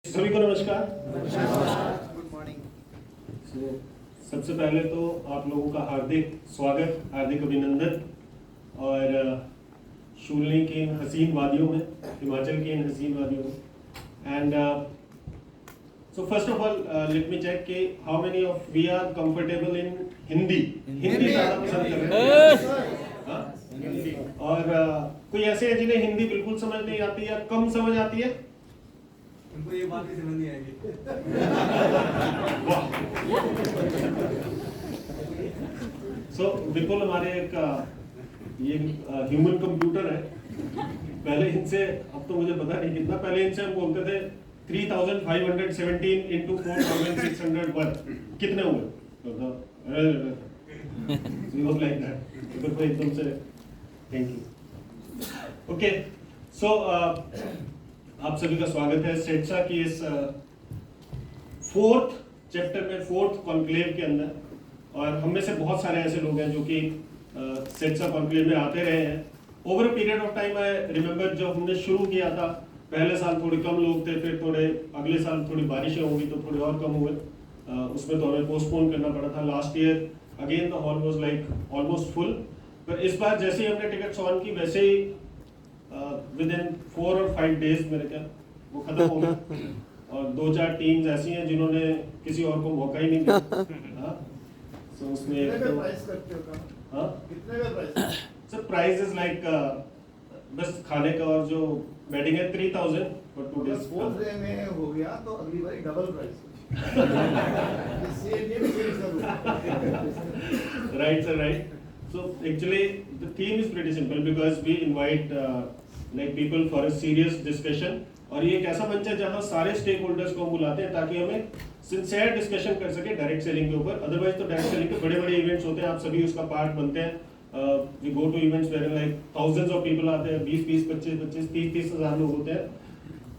सभी को नमस्कार। Good morning. सबसे पहले तो आप लोगों का हार्दिक स्वागत, हार्दिक अभिनंदन। और शूलनी की इन हसीन वादियों में, हिमाचल की इन हसीन वादियों में। And so first of all let me check कि how many of we are comfortable in Hindi. Hindi ज़्यादा पसंद कर रहे हैं। हाँ? और कोई ऐसे हैं जिन्हें हिंदी बिल्कुल समझ नहीं आती या कम समझ आती है? उनको ये बात भी समझ नहीं आएगी। सो विपुल हमारे एक ये ह्यूमन कंप्यूटर है। पहले इनसे, अब तो मुझे पता नहीं कितना, पहले इनसे हम बोलते थे 3517 into 4601 कितने हुए? तो एकदम से थैंक यू। ओके, सो आप सभी का स्वागत है सेट्सा की इस फोर्थ चैप्टर में, फोर्थ कॉन्क्लेव के अंदर। और हम में से बहुत सारे ऐसे लोग हैं जो कि सेट्सा कॉन्क्लेव में आते रहे हैं। Over a period of time I remember जब हमने शुरू किया था, पहले साल थोड़े कम लोग थे, फिर थोड़े अगले साल थोड़ी बारिशें होंगी तो थोड़े और कम हुए। उसमें तो हमें पोस्टपोन करना पड़ा था। Last year again the hall was like almost full, पर इस बार जैसे ही हमने टिकट्स ऑन की वैसे ही विद इन 4 और 5 डेज मेरे ख्याल वो खत्म हो गया। और 2-4 टीम्स ऐसी हैं जिन्होंने किसी और को मौका ही नहीं दिया। सो उसमें सर प्राइस इज लाइक बस खाने का और जो वेडिंग है 3000 फॉर 2 डेज। फोर्थ डे में हो गया तो अगली बार double price. Right, sir, right. So actually the theme is pretty simple because we invite like people for a serious discussion। और ये एक ऐसा मंच है जहाँ सारे स्टेक होल्डर्स को हम बुलाते हैं ताकि हमें सिंसियर डिस्कशन कर सके डायरेक्ट सेलिंग के ऊपर। अदरवाइज तो डायरेक्ट सेलिंग के बड़े बड़े इवेंट्स होते हैं, आप सभी उसका पार्ट बनते हैं। We go to events where like thousands of people आते हैं, 20-20, 25-25, 30-30 हज़ार लोग होते हैं।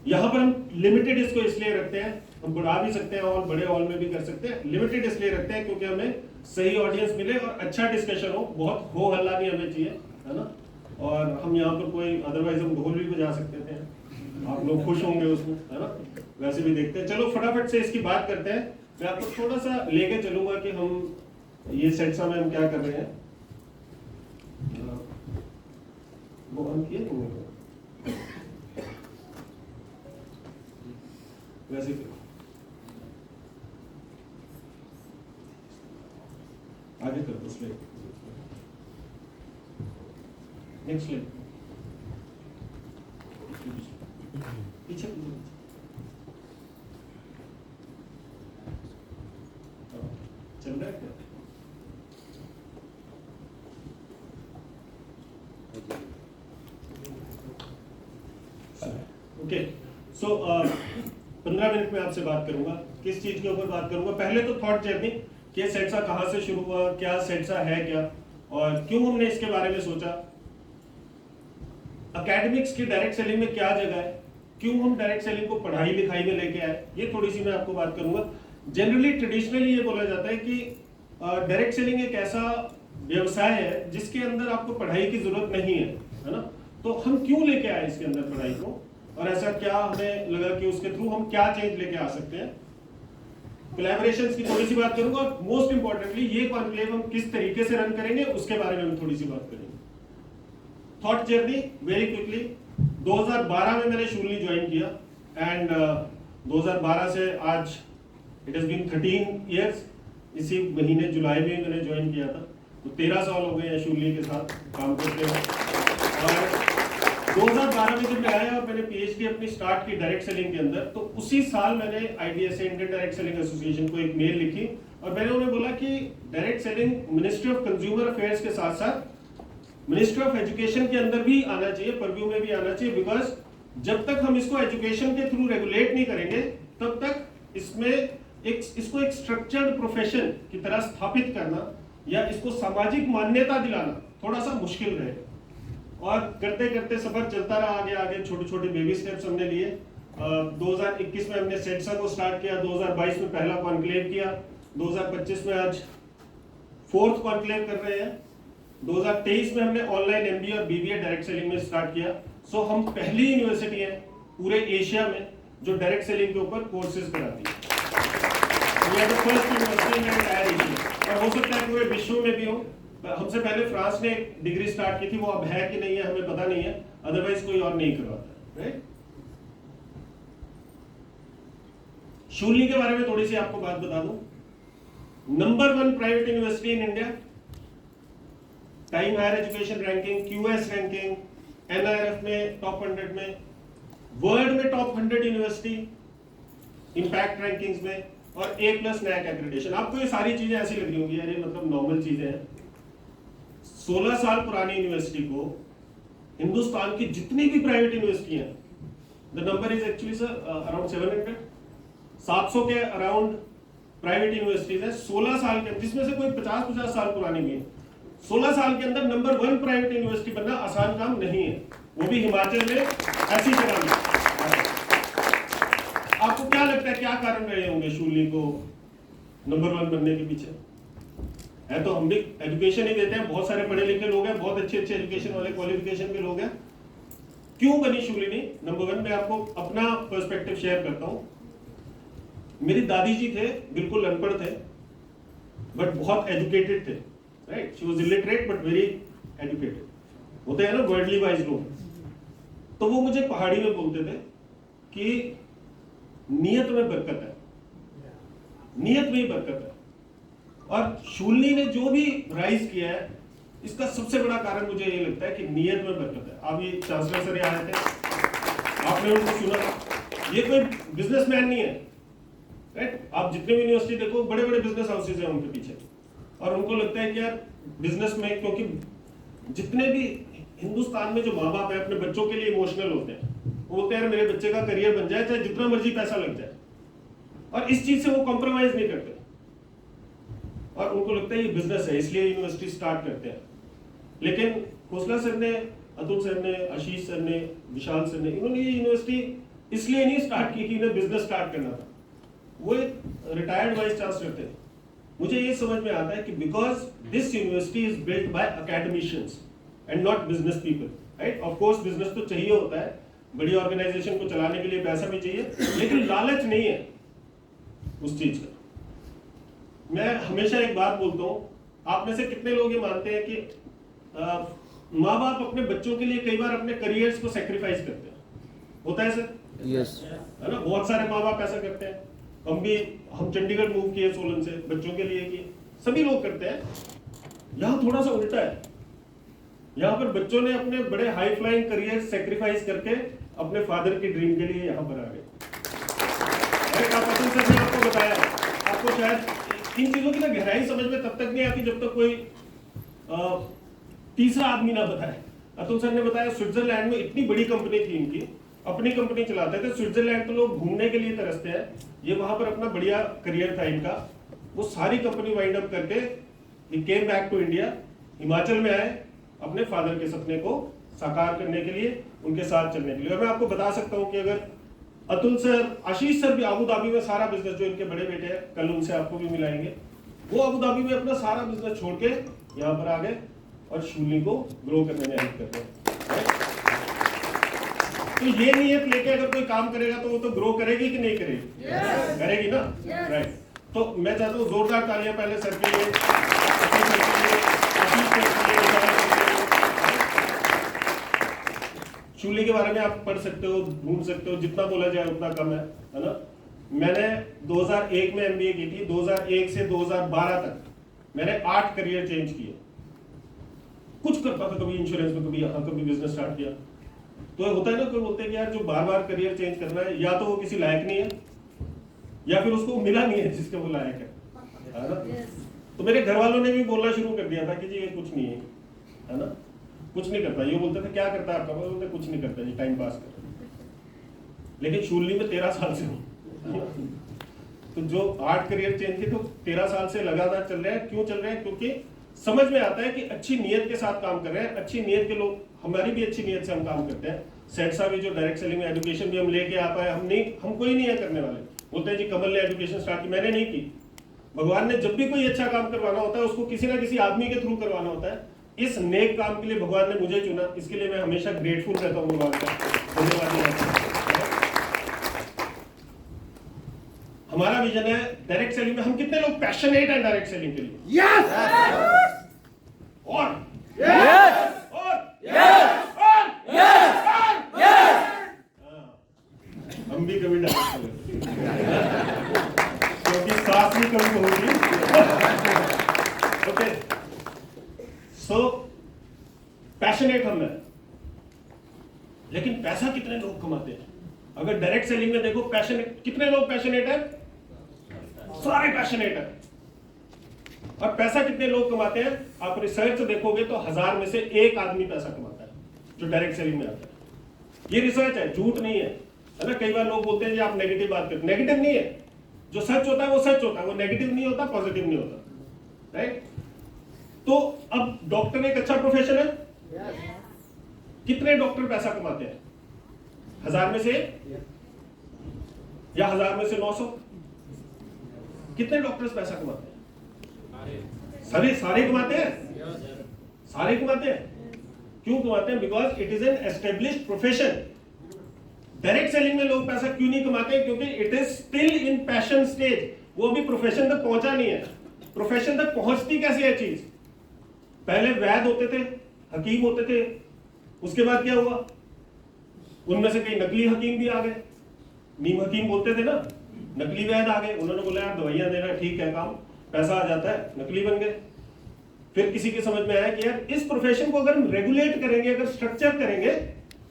यहाँ पर हम लिमिटेड इसको इसलिए रखते हैं, हम बढ़ा भी सकते हैं और बड़े हॉल में भी कर सकते हैं। लिमिटेड इसलिए रखते हैं क्योंकि हमें सही ऑडियंस मिले और अच्छा डिस्कशन हो, बहुत हो हल्ला नहीं हमें चाहिए, है ना। और हम यहाँ पर कोई, अदरवाइज हम ढोल भी बजा सकते थे, आप लोग खुश होंगे उसमें, है ना। वैसे भी देखते हैं। चलो फटाफट से इसकी बात करते हैं। मैं आपको थोड़ा सा लेके चलूंगा कि हम ये सेट्सा में हम क्या कर रहे हैं। वो हम किए वैसे आगे कर दो स्लाइड, नेक्स्ट स्लाइड, पीछे चल रहा है क्या? ओके, सो 15 मिनट में आपसे बात करूंगा। किस चीज के ऊपर बात करूंगा? पहले तो थॉट जर्नी कि सेट्सा कहां से शुरू हुआ, क्या सेट्सा है क्या, और क्यों हमने इसके बारे में सोचा। एकेडमिक्स की डायरेक्ट सेलिंग में क्या जगह है, क्यों हम डायरेक्ट सेलिंग को पढ़ाई लिखाई में लेके आए, ये थोड़ी सी मैं आपको बात करूंगा। जनरली ट्रेडिशनली ये बोला जाता है कि डायरेक्ट सेलिंग एक ऐसा व्यवसाय है जिसके अंदर आपको पढ़ाई की जरूरत नहीं है ना। तो हम क्यों लेके आए इसके अंदर पढ़ाई को, और ऐसा क्या हमें लगा कि उसके थ्रू हम क्या चेंज लेके आ सकते हैं। कोलैबोरेशंस की थोड़ी सी बात करूंगा, और मोस्ट इंपॉर्टेंटली ये कॉन्क्लेव हम किस तरीके से रन करेंगे उसके बारे में हम थोड़ी सी बात करेंगे। थॉट जर्नी वेरी क्विकली, 2012 में मैंने शूलनी ज्वाइन किया एंड 2012 से आज इट हैज बीन 13 इयर्स। इसी महीने जुलाई में मैंने ज्वाइन किया था, तो 13 साल हो गए हैं शूलनी के साथ काम करते हुए। और 2012 में जब मैं आया और मैंने पीएचडी अपनी स्टार्ट की डायरेक्ट सेलिंग के अंदर, तो उसी साल मैंने IDSA, Indian direct selling association को एक मेल लिखी और मैंने उन्हें बोला कि direct selling ministry of consumer affairs के साथ साथ मिनिस्ट्री ऑफ एजुकेशन के अंदर भी आना चाहिए, परव्यू में भी आना चाहिए। बिकॉज जब तक हम इसको एजुकेशन के थ्रू रेगुलेट नहीं करेंगे तब तक इसमें इसको एक स्ट्रक्चर्ड प्रोफेशन की तरह स्थापित करना या इसको सामाजिक मान्यता दिलाना थोड़ा सा मुश्किल रहेगा। और करते करते सफर चलता रहा, आगे आगे छोटे छोटे बेबी स्टेप्स हमने लिए। 2021 में हमने सेट्सा को स्टार्ट किया, 2022 में पहला कॉन्क्लेव किया, 2025 में आज फोर्थ कॉन्क्लेव कर रहे हैं, 2023 में हमने ऑनलाइन एमबीए और बीबीए डायरेक्ट सेलिंग में स्टार्ट किया। सो हम पहली यूनिवर्सिटी है पूरे एशिया में जो डायरेक्ट सेलिंग के ऊपर कोर्सेज कराती है। We are the first university in the entire Asia। और हो सकता है पूरे विश्व में भी हो। हमसे पहले फ्रांस ने एक डिग्री स्टार्ट की थी, वो अब है कि नहीं है हमें पता नहीं है, अदरवाइज कोई और नहीं करवाता, राइट। शूलिनी के बारे में थोड़ी सी आपको बात बता दूं। Number 1 private university in India, time higher education ranking, QS ranking, NIRF में टॉप 100 में, वर्ल्ड में टॉप 100 यूनिवर्सिटी, इंपैक्ट रैंकिंग्स में, और A+ नैक एक्रेडिटेशन। आपको ये सारी चीजें ऐसी लग रही होंगी यार ये मतलब नॉर्मल चीजें हैं। 16 साल पुरानी यूनिवर्सिटी को हिंदुस्तान की जितनी भी प्राइवेट यूनिवर्सिटी हैं, the number is actually sir around 700 के अराउंड प्राइवेट यूनिवर्सिटीज है 16 साल के, जिसमें से कोई 50 साल पुरानी भी है। 16 साल के अंदर नंबर 1 प्राइवेट यूनिवर्सिटी बनना आसान काम नहीं है, वो भी हिमाचल में ऐसी जगह में। आपको क्या लगता है क्या कारण रहे होंगे शूलिनी को नंबर 1 बनने के पीछे? है तो हम भी एजुकेशन ही देते हैं, बहुत सारे पढ़े लिखे लोग हैं, बहुत अच्छे एजुकेशन वाले क्वालिफिकेशन के लोग हैं। क्यों बनी शूलिनी नंबर 1? मैं आपको अपना पर्सपेक्टिव शेयर करता हूं। मेरी दादी जी थे, बिल्कुल अनपढ़ थे बट बहुत एजुकेटेड थे, right. She was illiterate but very educated, होते हैं ना वर्ल्डली वाइज लोग। तो वो मुझे पहाड़ी में बोलते थे कि नियत में बरकत है, नियत में ही बरकत है। और शूलिनी ने जो भी राइज किया है, इसका सबसे बड़ा कारण मुझे ये लगता है कि नियत में बरकत है। आप ये चांसलर सर आए थे, आपने उनको सुना, ये कोई बिजनेसमैन नहीं है, राइट। आप जितने भी यूनिवर्सिटी देखो, बड़े बड़े बिजनेस हाउसेज हैं उनके पीछे, और उनको लगता है कि यार बिजनेस में, क्योंकि जितने भी हिंदुस्तान में जो माँ बाप है अपने बच्चों के लिए इमोशनल होते हैं, वो बोलते हैं यार मेरे बच्चे का करियर बन जाए चाहे जितना मर्जी पैसा लग जाए, और इस चीज से वो कॉम्प्रोमाइज नहीं करते, और उनको लगता है ये बिजनेस है इसलिए यूनिवर्सिटी स्टार्ट करते हैं। लेकिन खोसला सर ने, अतुल सर ने, आशीष सर ने, विशाल सर ने, इन्होंने ये यूनिवर्सिटी इसलिए नहीं स्टार्ट की कि इन्हें बिजनेस स्टार्ट करना था। वो एक रिटायर्ड वाइस चांसलर थे। मुझे ये समझ में आता है कि because this university is built by academicians and not business people, right. Of course business तो चाहिए होता है, बड़ी ऑर्गेनाइजेशन को चलाने के लिए पैसा भी चाहिए, लेकिन लालच नहीं है उस चीज का। मैं हमेशा एक बात बोलता हूं, आप में से कितने लोग ये मानते हैं कि माँ बाप अपने बच्चों के लिए कई बार अपने करियर्स को सेक्रीफाइस करते हैं? होता है सर? यस। है ना, बहुत सारे माँ बाप ऐसा करते हैं। हम चंडीगढ़ मूव किए सोलन से, बच्चों के लिए किए, सभी लोग करते हैं। यहाँ थोड़ा सा उल्टा है, यहाँ पर बच्चों ने अपने बड़े हाई फ्लाइंग करियर सेक्रीफाइस करके अपने फादर की ड्रीम के लिए यहाँ पर आ गए। सर ने आपको बताया, आपको शायद इन चीजों की ना गहराई समझ में तब तक नहीं आती जब तक कोई तीसरा आदमी ना बताए। अतुल सर ने बताया स्विट्जरलैंड में इतनी बड़ी कंपनी थी इनकी, अपनी कंपनी चलाते थे। स्विट्जरलैंड तो लोग घूमने के लिए तरसते हैं, ये वहां पर अपना बढ़िया करियर था इनका। वो सारी कंपनी वाइंड अप करके ही came back to India, Himachal में आए अपने फादर के सपने को साकार करने के लिए, उनके साथ चलने के लिए। और मैं आपको बता सकता हूं कि अगर अतुल सर, आशीष सर भी अबू धाबी में सारा बिजनेस, जो इनके बड़े बेटे हैं, कल उनसे आपको भी मिलाएंगे, वो अबू धाबी में अपना सारा बिजनेस छोड़ के यहाँ पर आ गए और शूलिनी को ग्रो करने में हेल्प करते हैं। तो ये नियत लेके अगर कोई काम करेगा तो वो तो ग्रो करेगी कि नहीं करेगी? करेगी ना, राइट। तो मैं चाहता हूँ जोरदार तालियां पहले सर के लिए, शूलिनी के बारे में आप पढ़ सकते हो, ढूंढ सकते हो, जितना बोला जाए उतना कम है ना। मैंने 2001 में एमबीए की थी, 2001 से 2012 तक मैंने 8 करियर चेंज किए। कुछ करता था, कभी इंश्योरेंस में, कभी यहाँ, कभी बिजनेस स्टार्ट किया। तो होता है ना, कोई बोलते हैं कि यार जो बार बार करियर चेंज करना है, या तो वो किसी लायक नहीं है या फिर उसको मिला नहीं है जिसके वो लायक है ना। तो मेरे घर वालों ने भी बोलना शुरू कर दिया था कि जी ये कुछ नहीं है ना, कुछ नहीं करता। ये बोलते थे क्या करता है आपका? बोलते कुछ नहीं करता जी, टाइम पास कर। लेकिन शूलिनी में 13 साल से हूँ तो जो 8 करियर चेंज किए तो 13 साल से लगातार चल रहे हैं। क्यों चल रहे हैं? क्योंकि समझ में आता है कि अच्छी नीयत के साथ काम कर रहे हैं, अच्छी नीयत के लोग, हमारी भी अच्छी नीयत से हम काम करते हैं। सेठ साहब भी जो डायरेक्ट सेलिंग में एजुकेशन भी हम लेके आ पाए, हम कोई नहीं है करने वाले। बोलते हैं जी कमल ने एजुकेशन स्टार्ट की, मैंने नहीं की। भगवान ने जब भी कोई अच्छा काम करवाना होता है उसको किसी ना किसी आदमी के थ्रू करवाना होता है। इस नेक काम के लिए भगवान ने मुझे चुना, इसके लिए मैं हमेशा ग्रेटफुल रहता हूँ भगवान का, धन्यवाद। हमारा विजन है डायरेक्ट सेलिंग में हम कितने लोग पैशनेट हैं डायरेक्ट सेलिंग के लिए? यस और यस और यस और यस यस हम भी कभी डायरेक्ट सेलिंग क्योंकि सास भी कभी होगी। ओके, सो पैशनेट हम हैं, लेकिन पैसा कितने लोग कमाते हैं? अगर डायरेक्ट सेलिंग में देखो पैशनेट कितने लोग पैशनेट हैं? सारे पैशनेट हैं। और पैसा कितने लोग कमाते हैं? आप रिसर्च देखोगे तो 1000 में से 1 आदमी पैसा कमाता है जो डायरेक्ट सेलिंग में आता है। ये रिसर्च है, झूठ नहीं है ना। कई बार लोग बोलते हैं जी आप नेगेटिव बात करते, नेगेटिव नहीं है। जो सच होता है वो सच होता है, वो नेगेटिव नहीं होता, पॉजिटिव नहीं होता, राइट? तो अब डॉक्टर एक अच्छा प्रोफेशन है। कितने डॉक्टर पैसा कमाते हैं? 1000 में से या 1000 में से 900? कितने डॉक्टर्स पैसा कमाते हैं? सारे कमाते हैं, सारे कमाते हैं। क्यों कमाते हैं? Because it is an established profession. Direct selling में लोग पैसा क्यों नहीं कमाते? क्योंकि it is still in passion stage. वो अभी प्रोफेशन तक पहुंचा नहीं है। प्रोफेशन तक पहुंचती कैसे है चीज? पहले वैद्य होते थे, हकीम होते थे, उसके बाद क्या हुआ? उनमें से कई नकली हकीम भी आ गए। नीम हकीम बोलते थे ना, नकली वैद्य आ गए। उन्होंने बोला यार दवाइयां देना ठीक है, काम पैसा आ जाता है, नकली बन गए। फिर किसी के समझ में आया कि यार इस प्रोफेशन को अगर हम रेगुलेट करेंगे, अगर स्ट्रक्चर करेंगे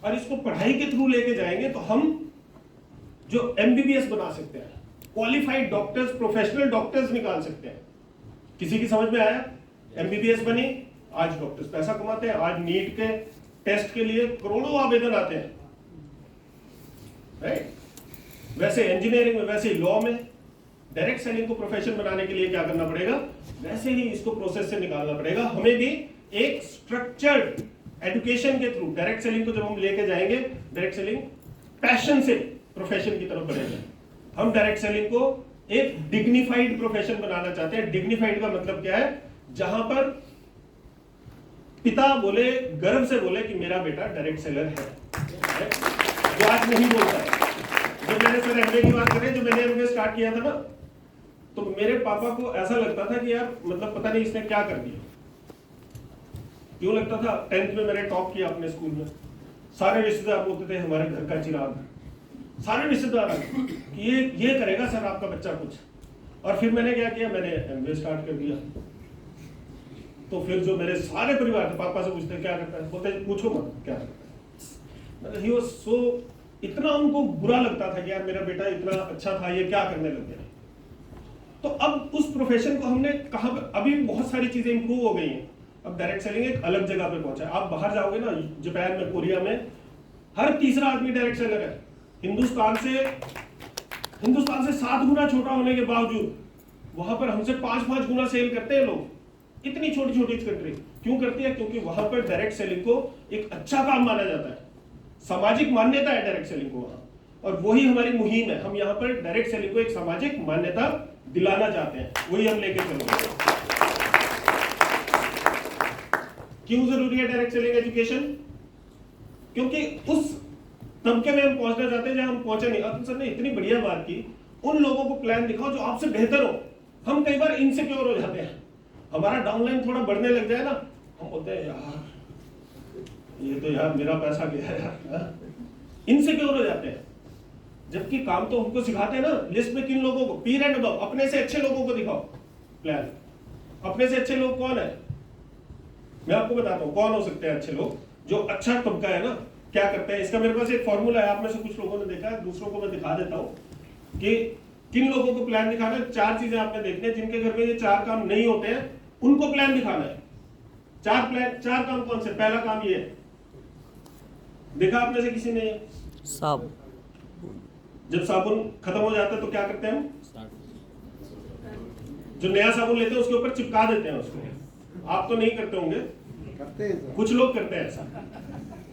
और इसको पढ़ाई के थ्रू लेके जाएंगे तो हम जो एमबीबीएस बना सकते हैं, क्वालिफाइड डॉक्टर्स, प्रोफेशनल डॉक्टर्स निकाल सकते हैं। किसी की समझ में आया? एमबीबीएस बनी, आज डॉक्टर्स पैसा कमाते हैं। आज नीट के टेस्ट के लिए करोड़ों आवेदन आते हैं, राइट? वैसे इंजीनियरिंग में, वैसे लॉ में डायरेक्ट सेलिंग को प्रोफेशन बनाने के लिए क्या करना पड़ेगा? वैसे ही इसको प्रोसेस से निकालना पड़ेगा। हमें भी एक स्ट्रक्चर्ड एजुकेशन के थ्रू डायरेक्ट सेलिंग को जब हम लेके जाएंगे, डायरेक्ट सेलिंग पैशन से प्रोफेशन की तरफ बढ़ेगा। हम डायरेक्ट सेलिंग को एक डिग्निफाइड प्रोफेशन बनाना चाहते हैं। डिग्निफाइड का मतलब क्या है? जहां पर पिता बोले, गर्व से बोले कि मेरा बेटा डायरेक्ट सेलर है, जो आज नहीं बोलता है। जब मैंने सर एमबीए की बात करें, जब मैंने एमबीए स्टार्ट किया था ना, तो मेरे पापा को ऐसा लगता था कि यार मतलब पता नहीं इसने क्या कर दिया। क्यों लगता था? 10th में मैंने टॉप किया अपने स्कूल में। सारे रिश्तेदार बोलते थे हमारे घर का चिराग, सारे रिश्तेदार कि ये करेगा सर आपका बच्चा कुछ। और फिर मैंने क्या किया? मैंने एमबीए स्टार्ट कर दिया। तो फिर जो मेरे सारे परिवार थे, पापा से पूछते क्या करता है, बोलते पूछो मत क्या करता है। मतलब ही वाज सो, इतना उनको बुरा लगता था कि यार मेरा बेटा इतना अच्छा था, ये क्या करने लग गया। तो अब उस प्रोफेशन को हमने कहां पर, अभी बहुत सारी चीजें इंप्रूव हो गई हैं। अब डायरेक्ट सेलिंग एक अलग जगह पे पहुंचा है। आप बाहर जाओगे ना, जापान में, कोरिया में, हर तीसरा आदमी डायरेक्ट सेलर है। हिंदुस्तान से 7 गुना छोटा होने के बावजूद वहां पर हमसे 5-5 गुना सेल करते हैं लोग। इतनी छोटी छोटी कंट्री क्यों करती है? क्योंकि वहां पर डायरेक्ट सेलिंग को एक अच्छा काम माना जाता है, सामाजिक मान्यता है डायरेक्ट सेलिंग को वहां। और वही हमारी मुहिम है। हम यहाँ पर डायरेक्ट सेलिंग को एक सामाजिक मान्यता दिलाना चाहते हैं, वही हम लेके चलेंगे। क्यों जरूरी है डायरेक्ट सेलिंग एजुकेशन? क्योंकि उस तबके में हम पहुंचना चाहते हैं जहां हम पहुंचे नहीं। अब सर ने इतनी बढ़िया बात की, उन लोगों को प्लान दिखाओ जो आपसे बेहतर हो। हम कई बार इनसिक्योर हो जाते हैं, हमारा डाउनलाइन थोड़ा बढ़ने लग जाए ना, हम बोलते हैं यार ये तो यार मेरा पैसा गया यार, इनसिक्योर हो जाते हैं। जबकि काम तो हमको सिखाते हैं ना, लिस्ट में किन लोगों को, पीर एंड अबव, अपने से अच्छे लोगों को दिखाओ प्लान। अपने से अच्छे लोग कौन है? मैं आपको बताता हूं कौन हो सकते हैं अच्छे लोग। जो अच्छा तबका है ना, क्या करते हैं, इसका मेरे पास एक फॉर्मूला है। आप में से कुछ लोगों ने देखा है, दूसरों को मैं दिखा देता हूं कि किन लोगों को प्लान दिखाना है। 4 चीजें आपने देखनी है। जिनके घर में ये 4 काम नहीं होते हैं उनको प्लान दिखाना है। 4 काम कौन से? पहला काम ये है, देखा आपने से किसी ने? साबुन। जब साबुन खत्म हो जाता है तो क्या करते हैं हम? जो नया साबुन लेते हैं उसके ऊपर चिपका देते हैं उसको। आप तो नहीं करते होंगे, करते हैं कुछ लोग करते हैं ऐसा,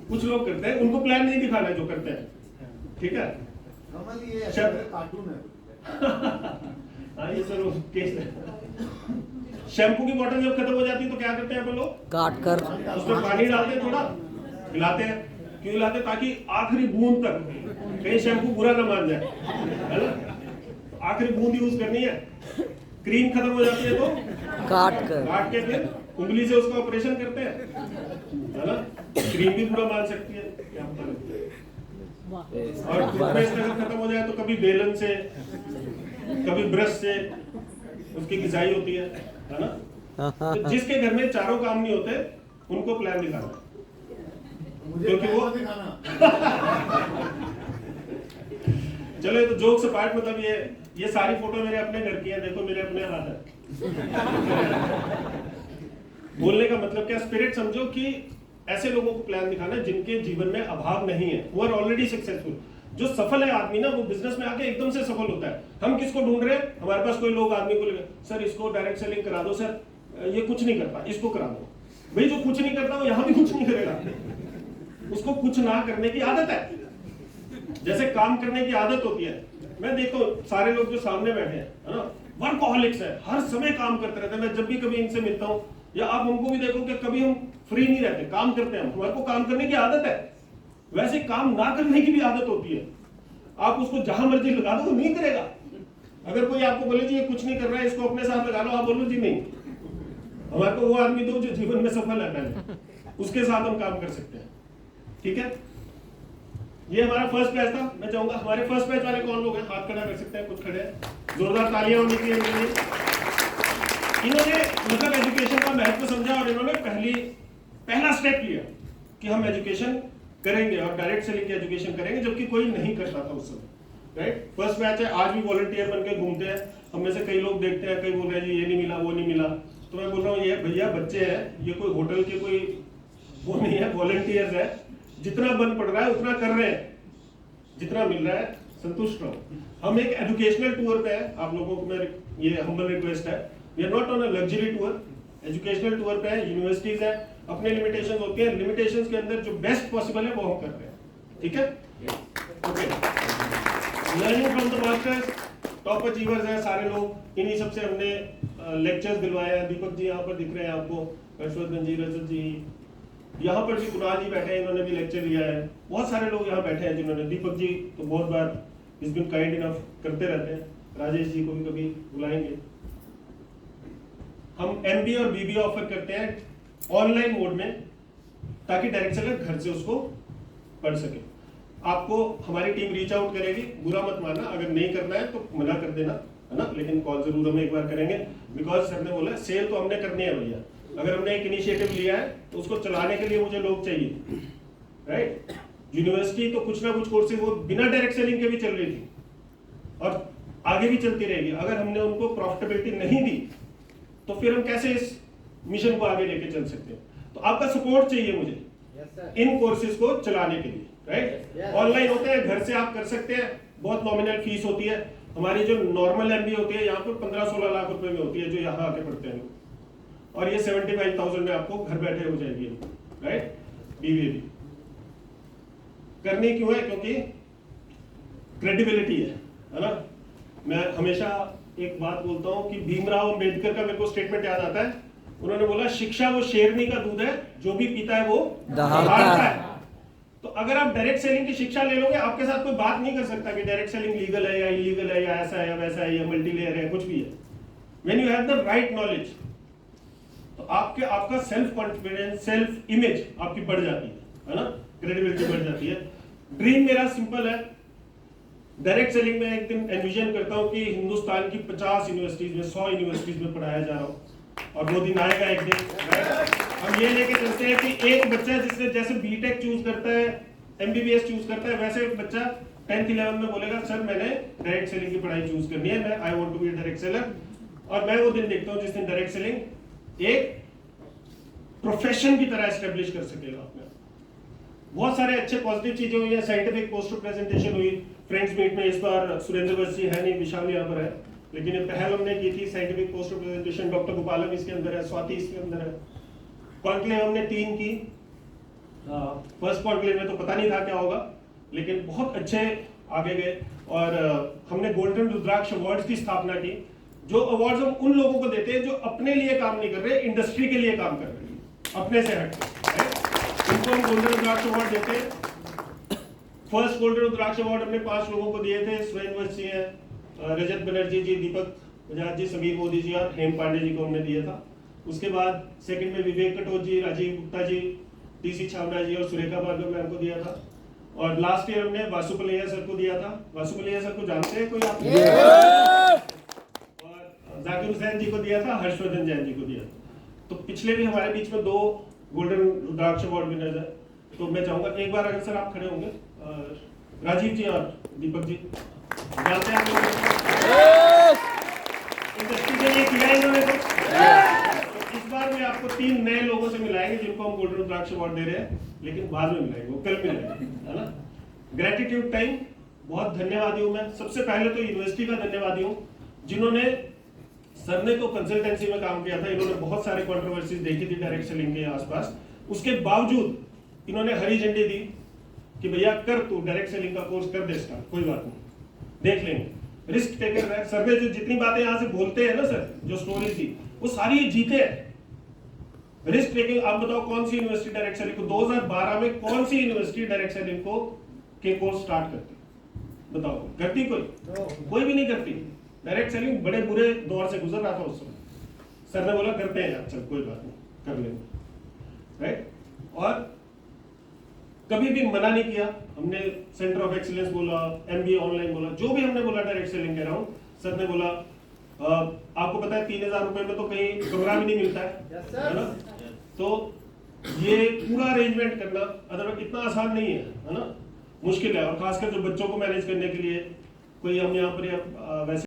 कुछ लोग करते हैं। उनको प्लान नहीं दिखाना है जो करते हैं, ठीक है? नॉर्मली ये कार्टून है। हाँ ये सर केस है। शैम्पू की बोतल जब खत्म हो जाती है तो क्या करते हैं अपन लोग? काट कर उसमें पानी डालते हैं, थोड़ा मिलाते हैं। क्यों मिलाते हैं? ताकि आखिरी बूंद तक कहीं शैम्पू बुरा ना मान जाए, है ना? आखिरी बूंद यूज करनी है, क्रीम खत्म हो जाती है तो काट के फिर उंगली से उसका ऑपरेशन करते हैं, है ना। क्रीम भी पूरा मार सकती है, क्या पता लगता है। और टूथपेस्ट अगर खत्म हो जाए तो कभी बेलन से, कभी ब्रश से उसकी घिसाई होती है ना। तो जिसके घर में चारों काम नहीं होते उनको प्लान दिखाना है, क्योंकि वो चलो ये तो जोक्स अपार्ट, मतलब ये सारी फोटो मेरे अपने घर की है, देखो मेरे अपने हाथ है। बोलने का मतलब क्या, स्पिरिट समझो कि ऐसे लोगों को प्लान दिखाना जिनके जीवन में अभाव नहीं है, वो आर ऑलरेडी सक्सेसफुल। जो सफल है आदमी ना, वो बिजनेस में आके एकदम से सफल होता है। हम किसको ढूंढ रहे हैं, हमारे पास कोई लोग आदमी को लगे, सर इसको डायरेक्ट सेलिंग करा दो, सर ये कुछ नहीं करता, इसको करा दो। भाई जो कुछ नहीं करता वो यहाँ भी कुछ नहीं करेगा, उसको कुछ ना करने की आदत है, जैसे काम करने की आदत होती है। मैं देखो सारे लोग जो सामने बैठे हैं, है ना, वर्कहॉलिक्स है, हर समय काम करते रहते हैं। मैं जब भी कभी इनसे मिलता हूँ, या आप हमको भी देखो कि कभी हम फ्री नहीं रहते, काम करते हैं, हमारे को काम करने की आदत है। वैसे काम ना करने की भी आदत होती है। आप उसको जहां मर्जी लगा दो, वो नहीं करेगा। अगर कोई आपको बोले जी ये कुछ नहीं कर रहा है, इसको अपने साथ लगा लो, आप बोलो जी नहीं, हमारे को वो आदमी दो जो जीवन में सफल है, पहले उसके साथ हम काम कर सकते हैं। ठीक है, ये हमारा फर्स्ट बैच था। मैं चाहूंगा हमारे फर्स्ट बैच वाले कौन लोग हैं, हाथ खड़ा कर सकते हैं, कुछ खड़े हैं, जोरदार तालियां होनी चाहिए इनके लिए। इन्होंने मतलब एजुकेशन का महत्व समझा और इन्होंने पहला स्टेप लिया कि हम एजुकेशन करेंगे और डायरेक्ट सेलिंग की एजुकेशन करेंगे, जबकि कोई नहीं करता था उस समय। राइट, फर्स्ट बैच है, आज भी वॉलंटियर बन के घूमते हैं। हम में से कई लोग देखते हैं, कई बोल रहे हैं जी ये नहीं मिला, वो नहीं मिला। तो मैं बोल रहा हूँ ये भैया बच्चे हैं, ये कोई होटल के कोई वो नहीं है, वॉलंटियर्स है। जितना बन पड़ रहा है उतना कर रहे हैं, जितना मिल रहा है संतुष्ट रहो। हम एक एजुकेशनल टूर पे है, आप लोगों को मेरी ये हम्बल रिक्वेस्ट है, we are not on a luxury tour, educational tour पे है। यूनिवर्सिटीज है, अपने लिमिटेशंस होती है, लिमिटेशंस के अंदर जो बेस्ट पॉसिबल है वो हम कर रहे हैं। ठीक है, okay. Learning from the masters, top achievers हैं सारे लोग, इन्हीं सबसे हमने लेक्चर्स दिलवाए हैं। दीपक जी यहाँ पर दिख रहे हैं आपको, हर्षवर्धन जी, रजत जी, यहाँ पर भी कुणाल जी बैठे हैं, इन्होंने भी लेक्चर लिया है। बहुत सारे लोग यहाँ बैठे हैं जिन्होंने, दीपक जी तो बहुत बार इज बीन काइंड इनफ करते रहते हैं, राजेश जी को भी कभी बुलाएंगे। हम एमबीए और बीबीए ऑफर करते हैं ऑनलाइन मोड में, ताकि डायरेक्ट सेलर घर से उसको पढ़ सके। आपको हमारी टीम रीच आउट करेगी, बुरा मत मानना, अगर नहीं करना है तो मना कर देना, है ना, लेकिन कॉल जरूर हम एक बार करेंगे, बिकॉज सर ने बोला सेल तो हमने करनी है भैया। अगर हमने एक इनिशिएटिव लिया है तो उसको चलाने के लिए मुझे लोग चाहिए। राइट, यूनिवर्सिटी तो कुछ ना कुछ कोर्सेज वो बिना डायरेक्ट सेलिंग के भी चल रही थी और आगे भी चलती रहेगी। अगर हमने उनको प्रॉफिटेबिलिटी नहीं दी तो फिर हम कैसे इस मिशन को आगे लेके चल सकते हैं। तो आपका सपोर्ट चाहिए मुझे इन कोर्सेज को चलाने के लिए। राइट, ऑनलाइन होते हैं, घर से आप कर सकते हैं, बहुत नॉमिनल फीस होती है। हमारी जो नॉर्मल एमबीए होती है यहाँ पर 15-16 लाख रुपए में होती है, जो यहाँ आके पढ़ते हैं लोग, और ये 75,000 में आपको घर बैठे हो जाएगी। राइट, बीबीए भी करनी क्यों है, क्योंकि क्रेडिबिलिटी है ना। मैं हमेशा एक बात बोलता हूं कि भीमराव अंबेडकर का मेरे को स्टेटमेंट याद आता है। उन्होंने बोला शिक्षा वो शेरनी का दूध है, जो भी पीता है वो दहाड़ता है। तो अगर आप डायरेक्ट सेलिंग की शिक्षा ले लोगे, आपके साथ कोई बात नहीं कर सकता कि डायरेक्ट सेलिंग लीगल है या इलीगल है या ऐसा है या वैसा है या मल्टी लेयर है, कुछ भी है। When you have the right knowledge तो आपका सेल्फ कॉन्फिडेंस, सेल्फ इमेज आपकी बढ़ जाती है ना, क्रेडिबिलिटी बढ़ जाती है। ड्रीम मेरा सिंपल है, डायरेक्ट सेलिंग में एक दिन एनविजन करता हूं कि हिंदुस्तान की 50 यूनिवर्सिटीज में, 100 यूनिवर्सिटीज में पढ़ाया जा रहा हूं, और वो दिन आएगा एक दिन। हम ये लेके चलते हैं कि एक बच्चा जिसने जैसे बीटेक चूज करता है, एमबीबीएस चूज करता है, वैसे एक बच्चा 10th 11th में बोलेगा सर मैंने डायरेक्ट सेलिंग की पढ़ाई चूज करनी है, मैं I want to be direct seller. और मैं वो दिन देखता हूं जिस दिन डायरेक्ट सेलिंग एक प्रोफेशन की तरह एस्टेब्लिश कर सकेगा अपने। बहुत सारे अच्छे पॉजिटिव चीजें हुई हैं, साइंटिफिक पोस्टर प्रेजेंटेशन हुई फ्रेंड्स मीट में। इस बार सुरेंद्र बस जी है नहीं, विशाल यहाँ पर है, लेकिन ये पहल हमने की थी साइंटिफिक पोस्टर प्रेजेंटेशन। डॉक्टर गोपालन इसके अंदर है, स्वाति इसके अंदर है। कॉन्क्लेव हमने 3 की। फर्स्ट कॉन्क्लेव में तो पता नहीं था क्या होगा, लेकिन बहुत अच्छे आगे गए। और हमने गोल्डन रुद्राक्ष अवार्ड्स की स्थापना की। जो अवार्ड्स हम उन लोगों को देते हैं जो अपने लिए काम नहीं कर रहे, इंडस्ट्री के लिए काम कर रहे हैं, अपने से हटके, इनको हम गोल्डन रुद्राक्ष अवार्ड देते हैं। फर्स्ट गोल्डन रुद्राक्ष अवार्ड हमने 5 लोगों को दिए थे। सुरेंद्र बस जी हैं, रजत बनर्जी जी, दीपक बजाज जी, समीर मोदी जी और हेम पांडे जी को हमने दिया था। उसके बाद सेकंड में विवेक कटोच जी, राजीव गुप्ता जी, टीसी छावड़ा जी और सुरेखा भार्गव मैम को दिया था। और लास्ट ईयर हमने वासु पलैया सर को दिया था। वासु पलैया सर को जानते हैं कोई आप? और जाकिर हुसैन जी को दिया था, हर्षवर्धन जैन जी को दिया था। तो पिछले भी हमारे बीच में 2 गोल्डन रुद्राक्ष अवार्ड विनर्स है। तो मैं चाहूंगा एक बार अगर सर आप खड़े होंगे, राजीव जी और दीपक जी, जानते हैं आप इंडस्ट्री के लिए किया इन्होंने तो इस बार मैं आपको 3 नए लोगों से मिलाएंगे जिनको हम गोल्डन रुद्राक्ष अवार्ड दे रहे हैं, लेकिन बाद में मिलाएंगे, वो कल मिलाएंगे, है ना। ग्रेटिट्यूड टाइम, बहुत धन्यवादी हूं मैं। सबसे पहले तो यूनिवर्सिटी का धन्यवादी हूं जिन्होंने, सर ने तो कंसल्टेंसी में काम किया था, इन्होंने बहुत सारे कंट्रोवर्सीज देखी थी डायरेक्ट सेलिंग के आसपास, उसके बावजूद इन्होंने हरी झंडी दी कि भैया कर, तू डायरेक्ट सेलिंग का कोर्स कर दे स्टार्ट, कोई बात नहीं, देख लेंगे। रिस्क टेकर है सर ने, जो जितनी बातें यहाँ से बोलते हैं ना सर, जो स्टोरी थी वो सारी जीते हैं। रिस्क टेकिंग, आप बताओ कौन सी यूनिवर्सिटी डायरेक्ट सेलिंग को 2012 में कौन सी यूनिवर्सिटी डायरेक्ट सेलिंग को के कोर्स स्टार्ट करती? बताओ, करती कोई भी नहीं करती। डायरेक्ट सेलिंग बड़े बुरे दौर से गुजर रहा था उस समय, सर ने बोला करते हैं यार, चल कोई बात नहीं, कर लेंगे, राइट। और कभी भी मना नहीं किया हमने। सेंटर ऑफ एक्सीलेंस बोला, एमबीए ऑनलाइन बोला, जो भी हमने बोला डायरेक्ट सेलिंग के अराउंड, सर ने बोला आपको पता है 3000 रुपए में तो कहीं कमरा भी नहीं मिलता है ना। तो ये पूरा अरेंजमेंट करना अदरवाइज इतना आसान नहीं है ना, मुश्किल है। और खासकर जो बच्चों को मैनेज करने के लिए, कोई हम यहाँ पर वैसे